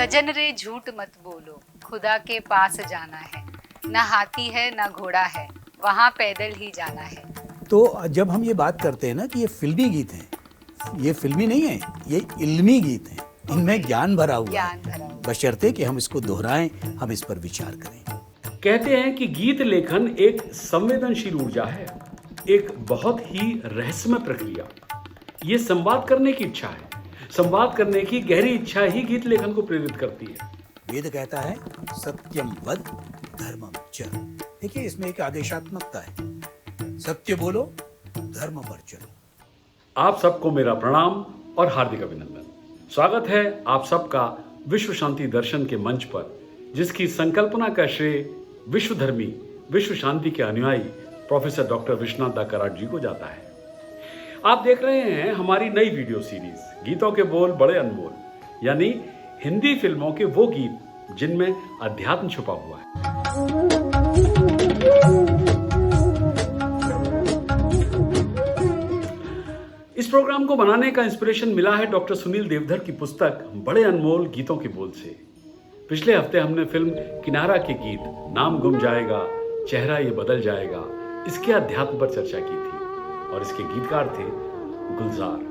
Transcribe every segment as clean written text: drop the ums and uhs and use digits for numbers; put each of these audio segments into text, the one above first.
सजन रे झूठ मत बोलो, खुदा के पास जाना है, ना हाथी है ना घोड़ा है, वहाँ पैदल ही जाना है। तो जब हम ये बात करते हैं ना कि ये फिल्मी गीत हैं, ये फिल्मी नहीं है, ये इल्मी गीत हैं। इनमें ज्ञान भरा हुआ है, बशर्ते कि हम इसको दोहराएं, हम इस पर विचार करें। कहते हैं कि गीत लेखन एक संवेदनशील ऊर्जा है, एक बहुत ही रहस्यमय प्रक्रिया। ये संवाद करने की इच्छा है, संवाद करने की गहरी इच्छा ही गीत लेखन को प्रेरित करती है। वेद कहता है सत्यम वद धर्मम चर। देखिए इसमें एक आदेशात्मकता है, सत्य बोलो, धर्म पर चलो। आप सबको मेरा प्रणाम और हार्दिक अभिनंदन। स्वागत है आप सबका विश्व शांति दर्शन के मंच पर, जिसकी संकल्पना का श्रेय विश्वधर्मी, विश्व शांति के अनुयायी प्रोफेसर डॉक्टर विश्वनाथ दा कराट जी को जाता है। आप देख रहे हैं हमारी नई वीडियो सीरीज गीतों के बोल बड़े अनमोल, यानी हिंदी फिल्मों के वो गीत जिनमें अध्यात्म छुपा हुआ है। इस प्रोग्राम को बनाने का इंस्पिरेशन मिला है डॉक्टर सुनील देवधर की पुस्तक बड़े अनमोल गीतों के बोल से। पिछले हफ्ते हमने फिल्म किनारा के गीत नाम गुम जाएगा, चेहरा ये बदल जाएगा, इसके अध्यात्म पर चर्चा की थी और इसके गीतकार थे गुलजार।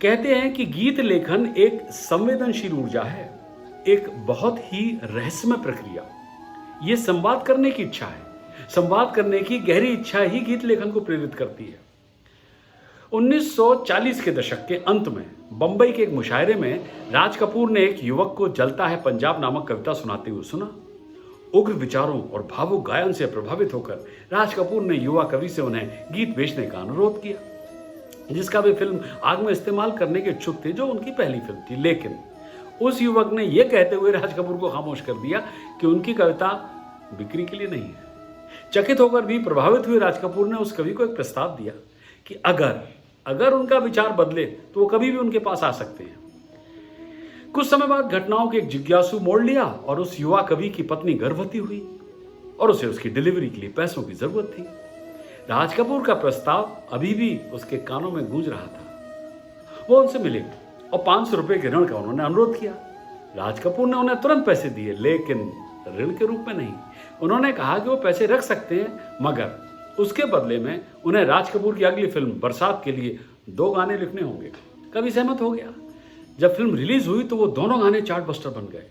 कहते हैं कि गीत लेखन एक संवेदनशील ऊर्जा है, एक बहुत ही रहस्यमय प्रक्रिया। ये संवाद करने की इच्छा है, संवाद करने की गहरी इच्छा ही गीत लेखन को प्रेरित करती है। 1940 के दशक के अंत में बंबई के एक मुशायरे में राज कपूर ने एक युवक को जलता है पंजाब नामक कविता सुनाते हुए सुना। उग्र विचारों और भावुक गायन से प्रभावित होकर राज कपूर ने युवा कवि से उन्हें गीत बेचने का अनुरोध किया, जिसका वे फिल्म आग में इस्तेमाल करने के इच्छुक थे, जो उनकी पहली फिल्म थी। लेकिन उस युवक ने यह कहते हुए राज कपूर को खामोश कर दिया कि उनकी कविता बिक्री के लिए नहीं है। चकित होकर भी प्रभावित हुए राज कपूर ने उस कवि को एक प्रस्ताव दिया कि अगर उनका विचार बदले तो वो कभी भी उनके पास आ सकते हैं। कुछ समय बाद घटनाओं के एक जिज्ञासु मोड़ लिया और उस युवा कवि की पत्नी गर्भवती हुई और उसे उसकी डिलीवरी के लिए पैसों की जरूरत थी। राज कपूर का प्रस्ताव अभी भी उसके कानों में गूंज रहा था। वो उनसे मिले और 500 रुपए के ऋण का उन्होंने अनुरोध किया। राज कपूर ने उन्हें तुरंत पैसे दिए, लेकिन ऋण के रूप में नहीं। उन्होंने कहा कि वो पैसे रख सकते हैं, मगर उसके बदले में उन्हें राज कपूर की अगली फिल्म बरसात के लिए 2 गाने लिखने होंगे। कवि सहमत हो गया। जब फिल्म रिलीज हुई तो वो दोनों गाने चार्टबस्टर बन गए।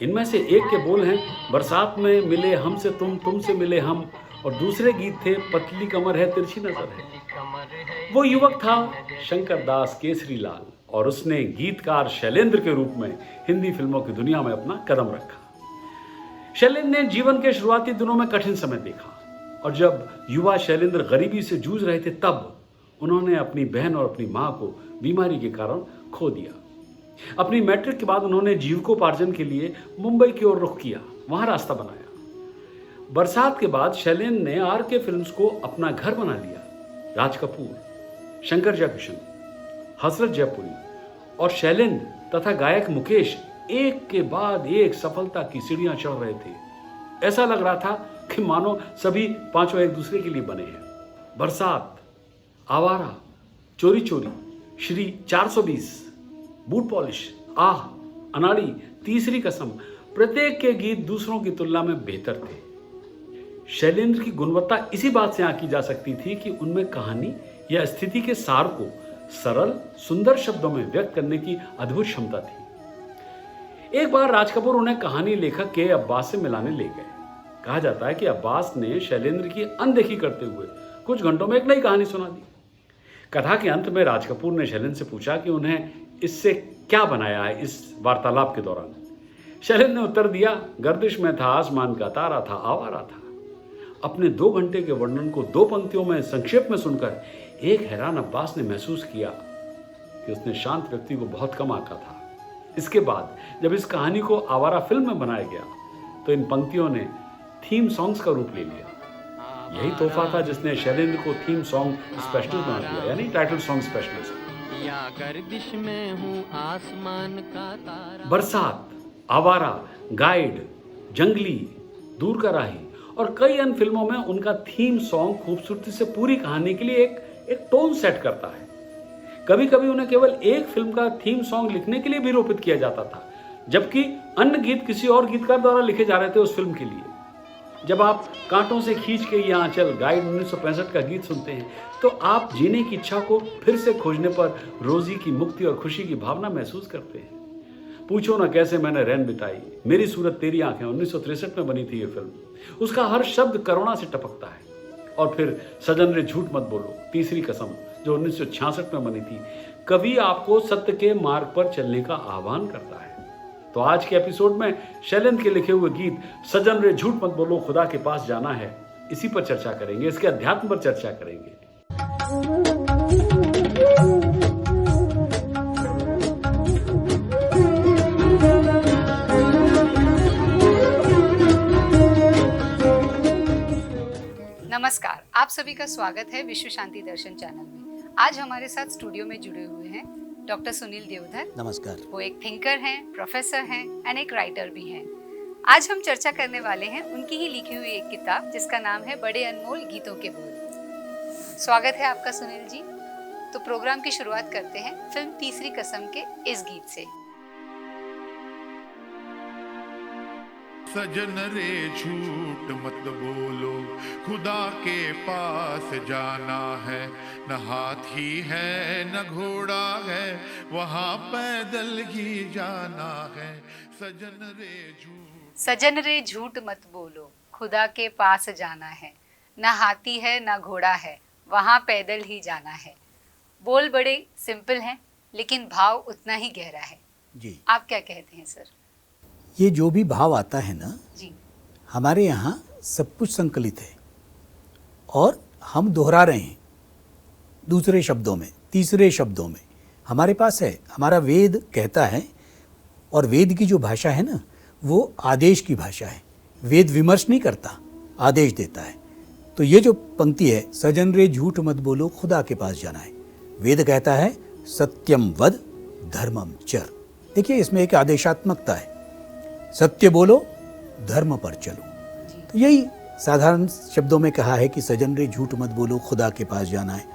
इनमें से एक के बोल हैं बरसात में मिले हमसे तुम, तुमसे मिले हम, और दूसरे गीत थे पतली कमर है तिरछी नजर है। वो युवक था शंकर दास केसरी लाल और उसने गीतकार शैलेंद्र के रूप में हिंदी फिल्मों की दुनिया में अपना कदम रखा। शैलेंद्र ने जीवन के शुरुआती दिनों में कठिन समय देखा और जब युवा शैलेंद्र गरीबी से जूझ रहे थे, तब उन्होंने अपनी बहन और अपनी मां को बीमारी के कारण खो दिया। अपनी मैट्रिक के बाद उन्होंने जीविकोपार्जन के लिए मुंबई की ओर रुख किया, वहां रास्ता बनाया। बरसात के बाद शैलेंद्र ने आर.के. फिल्म्स को अपना घर बना लिया। राज कपूर, शंकर जयकिशन, हसरत जयपुरी और शैलेंद्र तथा गायक मुकेश एक के बाद एक सफलता की सीढ़ियां चढ़ रहे थे। ऐसा लग रहा था कि मानो सभी पांचों एक दूसरे के लिए बने हैं। बरसात, आवारा, चोरी चोरी, श्री 420, बूट पॉलिश, आह, अनाड़ी, तीसरी कसम, प्रत्येक के गीत दूसरों की तुलना में बेहतर थे। शैलेंद्र की गुणवत्ता इसी बात से आंकी जा सकती थी कि उनमें कहानी या स्थिति के सार को सरल सुंदर शब्दों में व्यक्त करने की अद्भुत क्षमता थी। एक बार राज कपूर उन्हें कहानी लेखक के अब्बास से मिलाने ले गए। कहा जाता है कि अब्बास ने शैलेंद्र की अनदेखी करते हुए कुछ घंटों में एक नई कहानी सुना दी। कथा के अंत में राज कपूर ने शैलेंद्र से पूछा कि उन्हें इससे क्या बनाया है इस वार्तालाप के दौरान। शैलेंद्र ने उत्तर दिया, गर्दिश में था, आसमान का तारा था, आवारा था। अपने 2 घंटे के वर्णन को 2 पंक्तियों में संक्षेप में सुनकर एक हैरान अब्बास ने महसूस किया कि उसने शांत व्यक्ति को बहुत कम आंका था। इसके बाद जब इस कहानी को आवारा फिल्म में बनाया गया तो इन पंक्तियों ने थीम सॉन्ग्स का रूप ले लिया। यही तोहफा था जिसने शैलेंद्र को थीम सॉन्ग स्पेशलिस्ट बना दिया, यानी टाइटल सॉन्ग स्पेशलिस्ट। या गर्दिश में हूँ आसमान का तारा। बरसात, आवारा, गाइड, जंगली, दूर का राही और कई अन्य फिल्मों में उनका थीम सॉन्ग खूबसूरती से पूरी कहानी के लिए एक टोन सेट करता है। कभी कभी उन्हें केवल एक फिल्म का थीम सॉन्ग लिखने के लिए भी रोपित किया जाता था, जबकि अन्य गीत किसी और गीतकार द्वारा लिखे जा रहे थे उस फिल्म के लिए। जब आप कांटों से खींच के ये आंचल गाइड 1965 का गीत सुनते हैं तो आप जीने की इच्छा को फिर से खोजने पर रोजी की मुक्ति और खुशी की भावना महसूस करते हैं। पूछो ना कैसे मैंने रैन बिताई, मेरी सूरत तेरी आंखें 1963 में बनी थी ये फिल्म। उसका हर शब्द करुणा से टपकता है। और फिर सजन रे झूठ मत बोलो, तीसरी कसम, जो 1966 में बनी थी, कवि आपको सत्य के मार्ग पर चलने का आह्वान करता है। तो आज के एपिसोड में शैलेंद्र के लिखे हुए गीत सजन रे झूठ मत बोलो खुदा के पास जाना है, इसी पर चर्चा करेंगे, इसके अध्यात्म पर चर्चा करेंगे। नमस्कार, आप सभी का स्वागत है विश्व शांति दर्शन चैनल में। आज हमारे साथ स्टूडियो में जुड़े हुए हैं डॉक्टर सुनील देवधर। नमस्कार। वो एक थिंकर हैं, प्रोफेसर हैं एंड एक राइटर भी हैं। आज हम चर्चा करने वाले हैं उनकी ही लिखी हुई एक किताब जिसका नाम है बड़े अनमोल गीतों के बोल। स्वागत है आपका सुनील जी। तो प्रोग्राम की शुरुआत करते हैं फिल्म तीसरी कसम के इस गीत से। सजन रे झूठ मत बोलो खुदा के पास जाना है, न हाथी है न घोड़ा है, वहाँ पैदल ही जाना है। सजन रे झूठ मत बोलो खुदा के पास जाना है, न हाथी है न घोड़ा है, वहाँ पैदल ही जाना है। बोल बड़े सिंपल हैं लेकिन भाव उतना ही गहरा है जी। आप क्या कहते हैं सर? ये जो भी भाव आता है ना जी, हमारे यहाँ सब कुछ संकलित है और हम दोहरा रहे हैं दूसरे शब्दों में, तीसरे शब्दों में हमारे पास है। हमारा वेद कहता है, और वेद की जो भाषा है ना वो आदेश की भाषा है। वेद विमर्श नहीं करता, आदेश देता है। तो ये जो पंक्ति है, सजन रे झूठ मत बोलो खुदा के पास जाना है, वेद कहता है सत्यम वद धर्मम चर। देखिए इसमें एक आदेशात्मकता है, सत्य बोलो धर्म पर चलो। तो यही साधारण शब्दों में कहा है कि सजन रे झूठ मत बोलो खुदा के पास जाना है,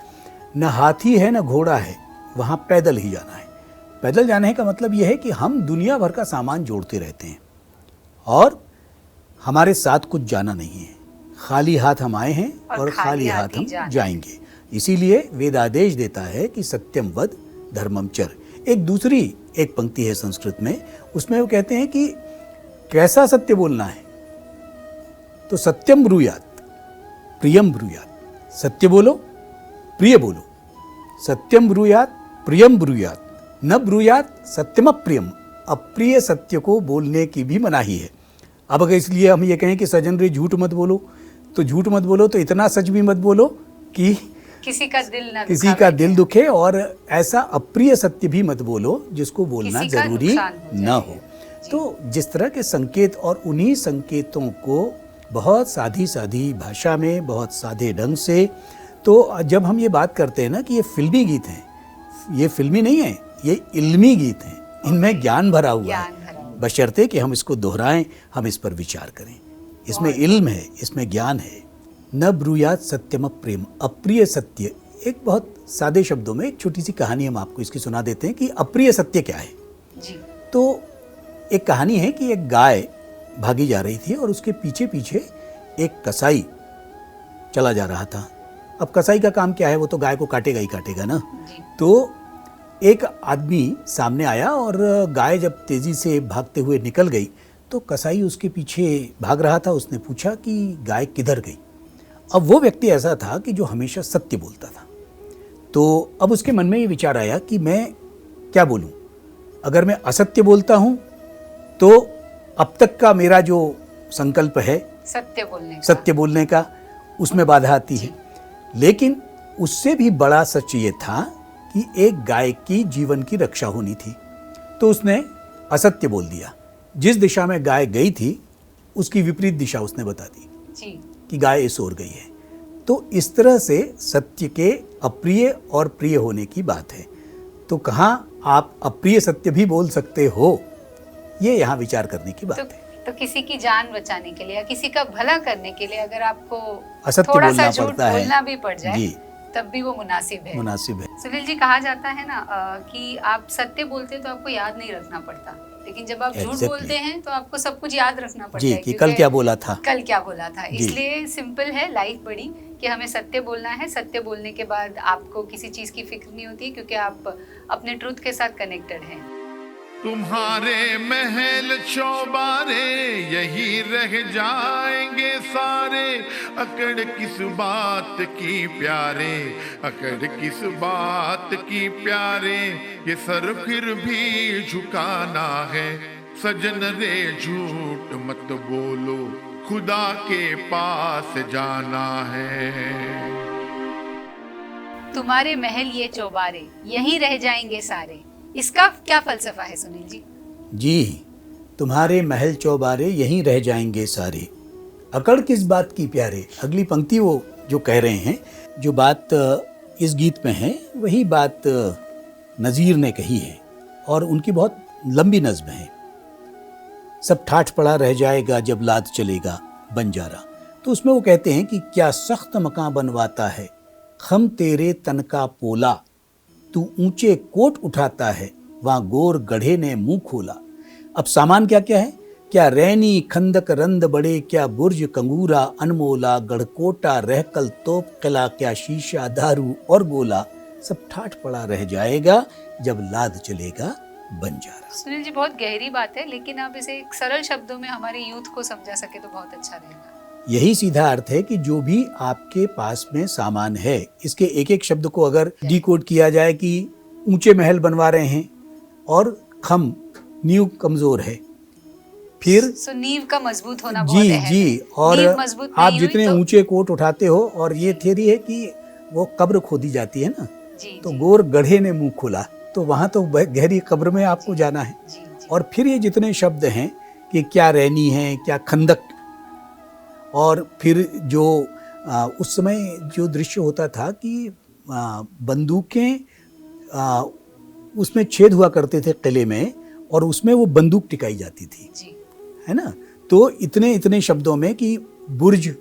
न हाथी है न घोड़ा है, वहाँ पैदल ही जाना है। पैदल जाने का मतलब यह है कि हम दुनिया भर का सामान जोड़ते रहते हैं और हमारे साथ कुछ जाना नहीं है। खाली हाथ हम आए हैं और खाली हाथ हम जाएंगे। इसीलिए वेद आदेश देता है कि सत्यम वद धर्मम चर। एक दूसरी एक पंक्ति है संस्कृत में, उसमें वो कहते हैं कि कैसा सत्य बोलना है, तो सत्यम ब्रूयात प्रियम ब्रूयात। सत्य बोलो प्रिय बोलो, सत्यम ब्रूयात प्रियम ब्रूयात, न ब्रूयात सत्यम अप्रियम। अप्रिय सत्य को बोलने की भी मनाही है। अब अगर इसलिए हम ये कहें कि सजन रे झूठ मत बोलो, तो झूठ मत बोलो तो इतना सच भी मत बोलो कि किसी का दिल दुखे, और ऐसा अप्रिय सत्य भी मत बोलो जिसको बोलना जरूरी न हो। तो जिस तरह के संकेत, और उन्हीं संकेतों को बहुत सादी सादी भाषा में, बहुत सादे ढंग से, तो जब हम ये बात करते हैं ना कि ये फिल्मी गीत हैं, ये फिल्मी नहीं है, ये इल्मी गीत हैं, इनमें ज्ञान भरा हुआ है, बशर्ते कि हम इसको दोहराएं, हम इस पर विचार करें। इसमें इल्म है, इसमें ज्ञान है। न ब्रूयात सत्यम प्रेम, अप्रिय सत्य। एक बहुत सादे शब्दों में एक छोटी सी कहानी हम आपको इसकी सुना देते हैं कि अप्रिय सत्य क्या है जी। तो एक कहानी है कि एक गाय भागी जा रही थी और उसके पीछे पीछे एक कसाई चला जा रहा था। अब कसाई का काम क्या है, वो तो गाय को काटेगा ही काटेगा ना। तो एक आदमी सामने आया और गाय जब तेजी से भागते हुए निकल गई तो कसाई उसके पीछे भाग रहा था। उसने पूछा कि गाय किधर गई। अब वो व्यक्ति ऐसा था कि जो हमेशा सत्य बोलता था। तो अब उसके मन में ये विचार आया कि मैं क्या बोलूं, अगर मैं असत्य बोलता हूं तो अब तक का मेरा जो संकल्प है सत्य बोलने का उसमें बाधा आती है। लेकिन उससे भी बड़ा सच ये था कि एक गाय की जीवन की रक्षा होनी थी। तो उसने असत्य बोल दिया। जिस दिशा में गाय गई थी उसकी विपरीत दिशा उसने बता दी जी। कि गाय इस ओर गई है। तो इस तरह से सत्य के अप्रिय और प्रिय होने की बात है। तो कहाँ आप अप्रिय सत्य भी बोल सकते हो, ये यहाँ विचार करने की बात है। तो किसी की जान बचाने के लिए या किसी का भला करने के लिए अगर आपको असत्य थोड़ा बोलना सा झूठ पड़ता है, बोलना भी पड़ जाए तब भी वो मुनासिब है। मुनासिब है। सुनील जी, कहा जाता है ना कि आप सत्य बोलते तो आपको याद नहीं रखना पड़ता, लेकिन जब आप झूठ Exactly. बोलते हैं तो आपको सब कुछ याद रखना पड़ता जी, है कि कल क्या बोला था। कल क्या बोला था। जी। इसलिए सिंपल है लाइफ बड़ी, कि हमें सत्य बोलना है। सत्य बोलने के बाद आपको किसी चीज की फिक्र नहीं होती, क्योंकि आप अपने ट्रूथ के साथ कनेक्टेड हैं। तुम्हारे महल चौबारे यही रह जाएंगे सारे, अकड़ किस बात की प्यारे, अकड़ किस बात की प्यारे, ये सर फिर भी झुकाना है। सजन रे झूठ मत बोलो, खुदा के पास जाना है। तुम्हारे महल ये चौबारे यहीं रह जाएंगे सारे, इसका क्या फलसफा है सुनील जी? जी, तुम्हारे महल चौबारे यहीं रह जाएंगे सारे, अकड़ किस बात की प्यारे। अगली पंक्ति वो जो कह रहे हैं, जो बात इस गीत में है, वही बात नज़ीर ने कही है, और उनकी बहुत लंबी नज़्म है। सब ठाठ पड़ा रह जाएगा जब लाद चलेगा बंजारा। तो उसमें वो कहते हैं कि क्या सख्त मकान बनवाता है, खम तेरे तन का पोला, तू ऊंचे कोट उठाता है, वहां गोर गढ़े ने मुंह खोला। अब सामान क्या क्या है? क्या रैनी खंदक रंद बड़े, क्या बुर्ज कंगूरा अनमोला, गढ़कोटा रहकल तोप किला, क्या शीशा दारू और गोला, सब ठाठ पड़ा रह जाएगा जब लाद चलेगा बंजारा। सुनील जी, बहुत गहरी बात है, लेकिन आप इसे एक सरल शब्दों में हमारे यूथ को समझा सके तो बहुत अच्छा रहेगा। यही सीधा अर्थ है कि जो भी आपके पास में सामान है, इसके एक एक शब्द को अगर डिकोड किया जाए कि ऊंचे महल बनवा रहे हैं और खम नींव कमजोर है, फिर सो नींव का मजबूत होना बहुत जी अहम है। जी, और नींव मजबूत आप नहीं हुई जितने तो- ऊंचे कोट उठाते हो, और ये थियरी है कि वो कब्र खोदी जाती है ना, जी, तो जी, गोर गढ़े ने मुंह खोला, तो वहां तो गहरी कब्र में आपको जाना है। जी, जी। और फिर ये जितने शब्द हैं कि क्या रैनी है, क्या खंदक, और फिर जो उस समय जो दृश्य होता था कि बंदूकें उसमें छेद हुआ करते थे किले में, और उसमें वो बंदूक टिकाई जाती थी, जी, है ना। तो इतने इतने शब्दों में कि बुर्ज,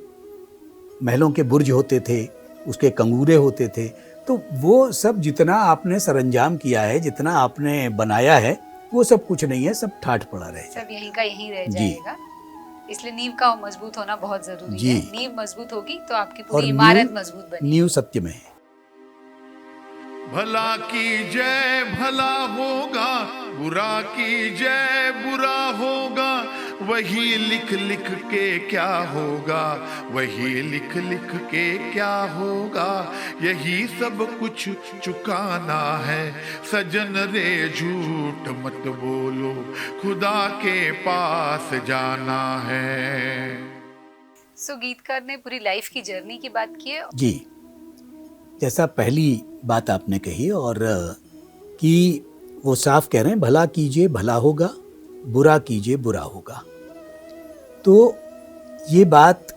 महलों के बुर्ज होते थे, उसके कंगूरे होते थे, तो वो सब जितना आपने सरंजाम किया है, जितना आपने बनाया है, वो सब कुछ नहीं है, सब ठाठ पड़ा रह जाए। सब यहीं का यहीं रह जी। जाएगा। इसलिए नींव का मजबूत होना बहुत जरूरी जी। है। नींव मजबूत होगी तो आपकी और पूरी इमारत नींव- मजबूत बनेगी। नींव सत्य में है। भला की जय भला होगा, बुरा की जय बुरा होगा, वही लिख लिख के क्या होगा, वही लिख लिख के क्या होगा, यही सब कुछ चुकाना है। सजन रे झूठ मत बोलो, खुदा के पास जाना है। सो गीतकार ने पूरी लाइफ की जर्नी की बात की है। जी, जैसा पहली बात आपने कही, और कि वो साफ कह रहे हैं, भला कीजिए भला होगा, बुरा कीजिए बुरा होगा। तो ये बात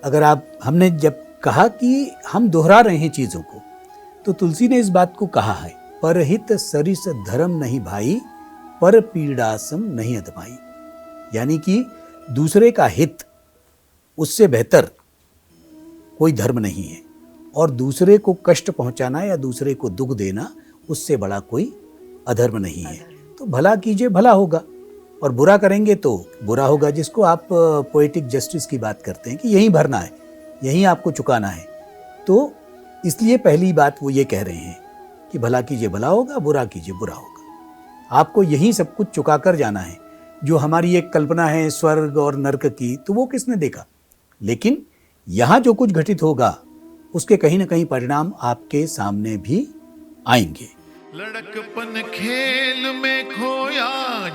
अगर हमने जब कहा कि हम दोहरा रहे हैं चीज़ों को, तो तुलसी ने इस बात को कहा है, परहित सरिस धर्म नहीं भाई, पर पीड़ासम नहीं अदमाई। यानी कि दूसरे का हित, उससे बेहतर कोई धर्म नहीं है, और दूसरे को कष्ट पहुंचाना या दूसरे को दुख देना, उससे बड़ा कोई अधर्म नहीं है। तो भला कीजिए भला होगा, और बुरा करेंगे तो बुरा होगा, जिसको आप पोएटिक जस्टिस की बात करते हैं कि यहीं भरना है, यहीं आपको चुकाना है। तो इसलिए पहली बात वो ये कह रहे हैं कि भला कीजिए भला होगा, बुरा कीजिए बुरा होगा। आपको यहीं सब कुछ चुका कर जाना है। जो हमारी एक कल्पना है स्वर्ग और नर्क की, तो वो किसने देखा, लेकिन यहाँ जो कुछ घटित होगा उसके कहीं ना कहीं परिणाम आपके सामने भी आएंगे। लड़कपन खेल में खोया,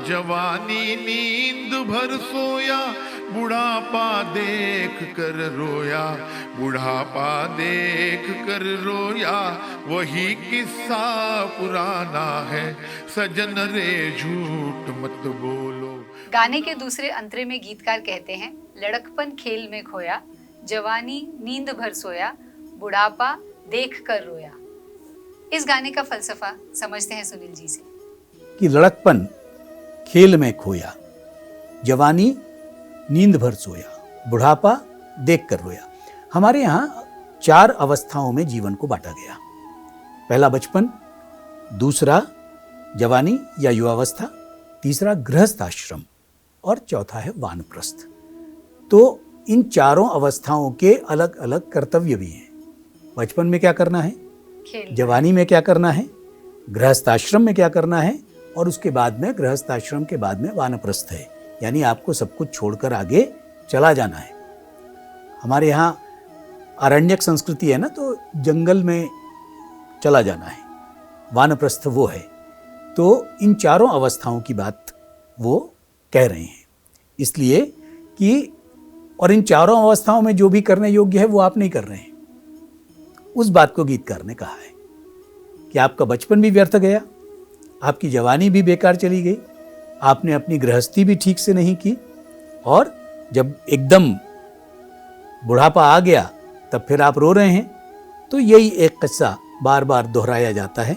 जवानी नींद भर सोया, बुढ़ापा देख कर रोया, बुढ़ापा देख कर रोया, वही किस्सा पुराना है। सजन रे झूठ मत बोलो। गाने के दूसरे अंतरे में गीतकार कहते हैं, लड़कपन खेल में खोया, जवानी नींद भर सोया, बुढ़ापा देख कर रोया। इस गाने का फलसफा समझते हैं सुनील जी से। कि लड़कपन खेल में खोया, जवानी नींद भर सोया, बुढ़ापा देख कर रोया। हमारे यहाँ 4 अवस्थाओं में जीवन को बांटा गया। पहला बचपन, दूसरा जवानी या युवावस्था, तीसरा गृहस्थ आश्रम और चौथा है वानप्रस्थ। तो इन चारों अवस्थाओं के अलग अलग कर्तव्य भी हैं। बचपन में क्या करना है, जवानी में क्या करना है, गृहस्थ आश्रम में क्या करना है, और उसके बाद में गृहस्थ आश्रम के बाद में वानप्रस्थ है, यानी आपको सब कुछ छोड़कर आगे चला जाना है। हमारे यहाँ अरण्यक संस्कृति है ना, तो जंगल में चला जाना है, वानप्रस्थ वो है। तो इन चारों अवस्थाओं की बात वो कह रहे हैं, इसलिए कि और इन चारों अवस्थाओं में जो भी करने योग्य है वो आप नहीं कर रहे हैं। उस बात को गीतकार ने कहा है कि आपका बचपन भी व्यर्थ गया, आपकी जवानी भी बेकार चली गई, आपने अपनी गृहस्थी भी ठीक से नहीं की, और जब एकदम बुढ़ापा आ गया तब फिर आप रो रहे हैं। तो यही एक किस्सा बार बार दोहराया जाता है,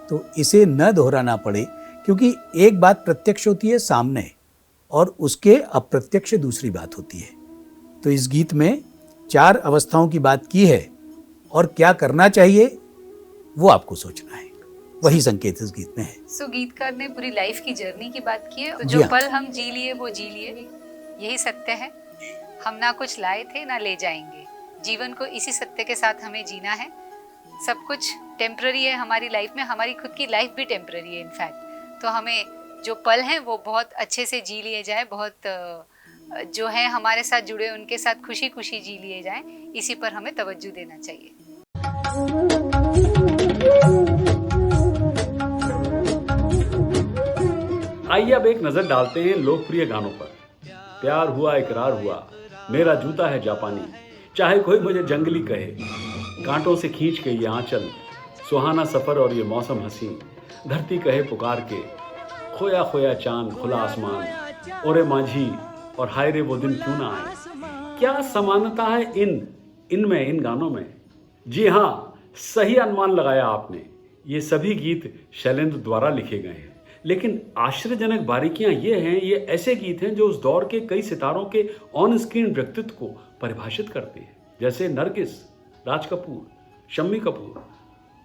तो इसे न दोहराना पड़े, क्योंकि एक बात प्रत्यक्ष होती है सामने और उसके अप्रत्यक्ष दूसरी बात होती है। तो इस गीत में 4 अवस्थाओं की बात की है और क्या करना चाहिए वो आपको सोचना है, वही संकेत इस गीत में है। सो गीतकार ने पूरी लाइफ की जर्नी की बात की है, जी जो हाँ। पल हम जी लिए वो जी लिए, यही सत्य है। हम ना कुछ लाए थे ना ले जाएंगे, जीवन को इसी सत्य के साथ हमें जीना है। सब कुछ टेम्पररी है हमारी लाइफ में, हमारी खुद की लाइफ भी टेम्पररी है इनफैक्ट। तो हमें जो पल हैं वो बहुत अच्छे से जी लिए जाए, बहुत जो है हमारे साथ जुड़े उनके साथ खुशी खुशी जी लिए जाएं, इसी पर हमें तवज्जो देना चाहिए। आइए अब एक नजर डालते हैं लोकप्रिय गानों पर। प्यार हुआ इकरार हुआ, मेरा जूता है जापानी, चाहे कोई मुझे जंगली कहे, कांटों से खींच के ये आंचल, सुहाना सफर और ये मौसम हंसी, धरती कहे पुकार के, खोया खोया चांद खुला आसमान, ओरे माझी और हाय रे वो दिन क्यों ना आए। क्या समानता है इन गानों में। जी हाँ, सही अनुमान लगाया आपने। ये सभी गीत शैलेंद्र द्वारा लिखे गए हैं, लेकिन आश्चर्यजनक बारीकियां ये हैं, ये ऐसे गीत हैं जो उस दौर के कई सितारों के ऑन स्क्रीन व्यक्तित्व को परिभाषित करते हैं, जैसे नरगिस, राज कपूर, शम्मी कपूर,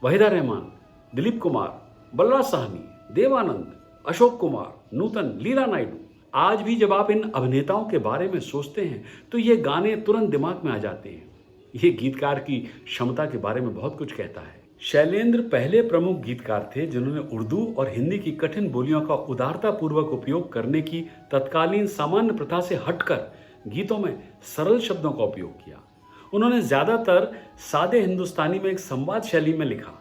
वहीदा रहमान, दिलीप कुमार, बलराज साहनी, देवानंद, अशोक कुमार, नूतन, लीला नायडू। आज भी जब आप इन अभिनेताओं के बारे में सोचते हैं तो ये गाने तुरंत दिमाग में आ जाते हैं। ये गीतकार की क्षमता के बारे में बहुत कुछ कहता है। शैलेंद्र पहले प्रमुख गीतकार थे जिन्होंने उर्दू और हिंदी की कठिन बोलियों का उदारतापूर्वक उपयोग करने की तत्कालीन सामान्य प्रथा से हटकर गीतों में सरल शब्दों का उपयोग किया। उन्होंने ज्यादातर सादे हिंदुस्तानी में एक संवाद शैली में लिखा,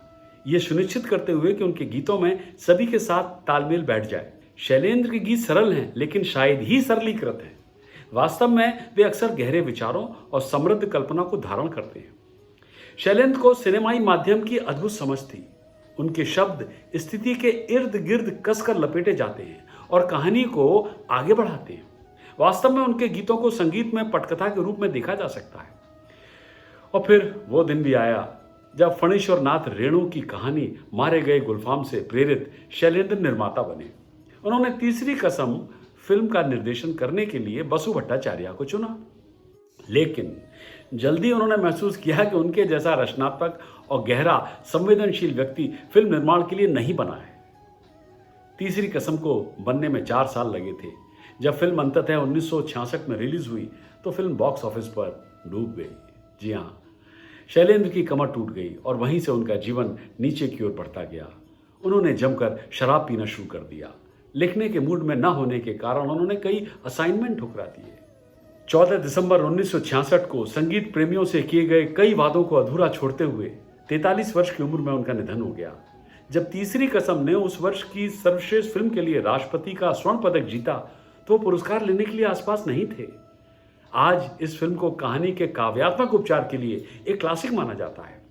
ये सुनिश्चित करते हुए कि उनके गीतों में सभी के साथ तालमेल बैठ जाए। शैलेंद्र के गीत सरल हैं, लेकिन शायद ही सरलीकृत हैं। वास्तव में वे अक्सर गहरे विचारों और समृद्ध कल्पना को धारण करते हैं। शैलेंद्र को सिनेमाई माध्यम की अद्भुत समझ थी। उनके शब्द स्थिति के इर्द गिर्द कसकर लपेटे जाते हैं और कहानी को आगे बढ़ाते हैं। वास्तव में उनके गीतों को संगीत में पटकथा के रूप में देखा जा सकता है। और फिर वो दिन भी आया जब फणीश्वर नाथ रेणु की कहानी मारे गए गुलफाम से प्रेरित शैलेंद्र निर्माता बने। उन्होंने तीसरी कसम फिल्म का निर्देशन करने के लिए बसु भट्टाचार्य को चुना, लेकिन जल्दी उन्होंने महसूस किया कि उनके जैसा रचनात्मक और गहरा संवेदनशील व्यक्ति फिल्म निर्माण के लिए नहीं बना है। तीसरी कसम को बनने में 4 साल लगे थे। जब फिल्म अंततः 1966 में रिलीज हुई तो फिल्म बॉक्स ऑफिस पर डूब गई। जी हाँ, शैलेंद्र की कमर टूट गई और वहीं से उनका जीवन नीचे की ओर बढ़ता गया। उन्होंने जमकर शराब पीना शुरू कर दिया। लिखने के मूड में न होने के कारण उन्होंने कई असाइनमेंट ठुकरा दिए। 14 दिसंबर 1966 को संगीत प्रेमियों से किए गए कई वादों को अधूरा छोड़ते हुए 43 वर्ष की उम्र में उनका निधन हो गया। जब तीसरी कसम ने उस वर्ष की सर्वश्रेष्ठ फिल्म के लिए राष्ट्रपति का स्वर्ण पदक जीता तो वो पुरस्कार लेने के लिए आसपास नहीं थे। आज इस फिल्म को कहानी के काव्यात्मक उपचार के लिए एक क्लासिक माना जाता है।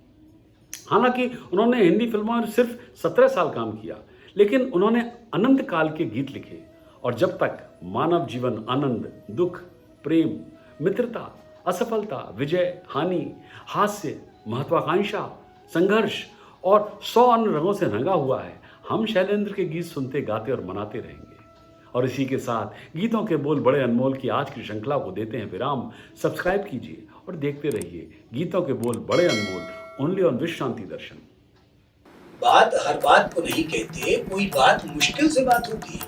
हालांकि उन्होंने हिंदी फिल्मों में सिर्फ 17 साल काम किया, लेकिन उन्होंने अनंत काल के गीत लिखे और जब तक मानव जीवन आनंद, दुख, प्रेम, मित्रता, असफलता, विजय, हानि, हास्य, महत्वाकांक्षा, संघर्ष और 100 अन्य रंगों से रंगा हुआ है, हम शैलेंद्र के गीत सुनते, गाते और मनाते रहेंगे। और इसी के साथ गीतों के बोल बड़े अनमोल की आज की श्रृंखला को देते हैं विराम। सब्सक्राइब कीजिए और देखते रहिए गीतों के बोल बड़े अनमोल, ओनली ऑन विश्व शांति दर्शन। बात हर बात को नहीं कहते, कोई बात मुश्किल से बात होती है।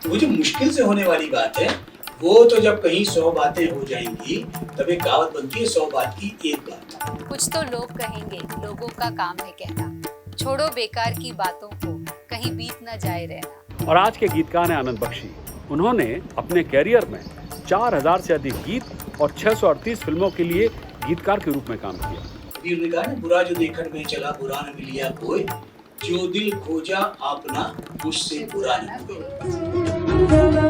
तो वो जो मुश्किल से होने वाली बात है, वो तो जब कहीं 100 बातें हो जाएंगी तब एक कहावत बनती है 100 बात की एक बात। कुछ तो लोग कहेंगे, लोगों का काम है कहना, छोड़ो बेकार की बातों को, कहीं बीत न जाए रहना। और आज के गीतकार हैं आनंद बख्शी। उन्होंने अपने कैरियर में 4000 से अधिक गीत और 638 फिल्मों के लिए गीतकार के रूप में काम किया। कबीर ने कहा ना, बुरा जो देखन में चला बुरा न मिलिया कोई, जो दिल खोजा अपना उससे बुरा न कोई।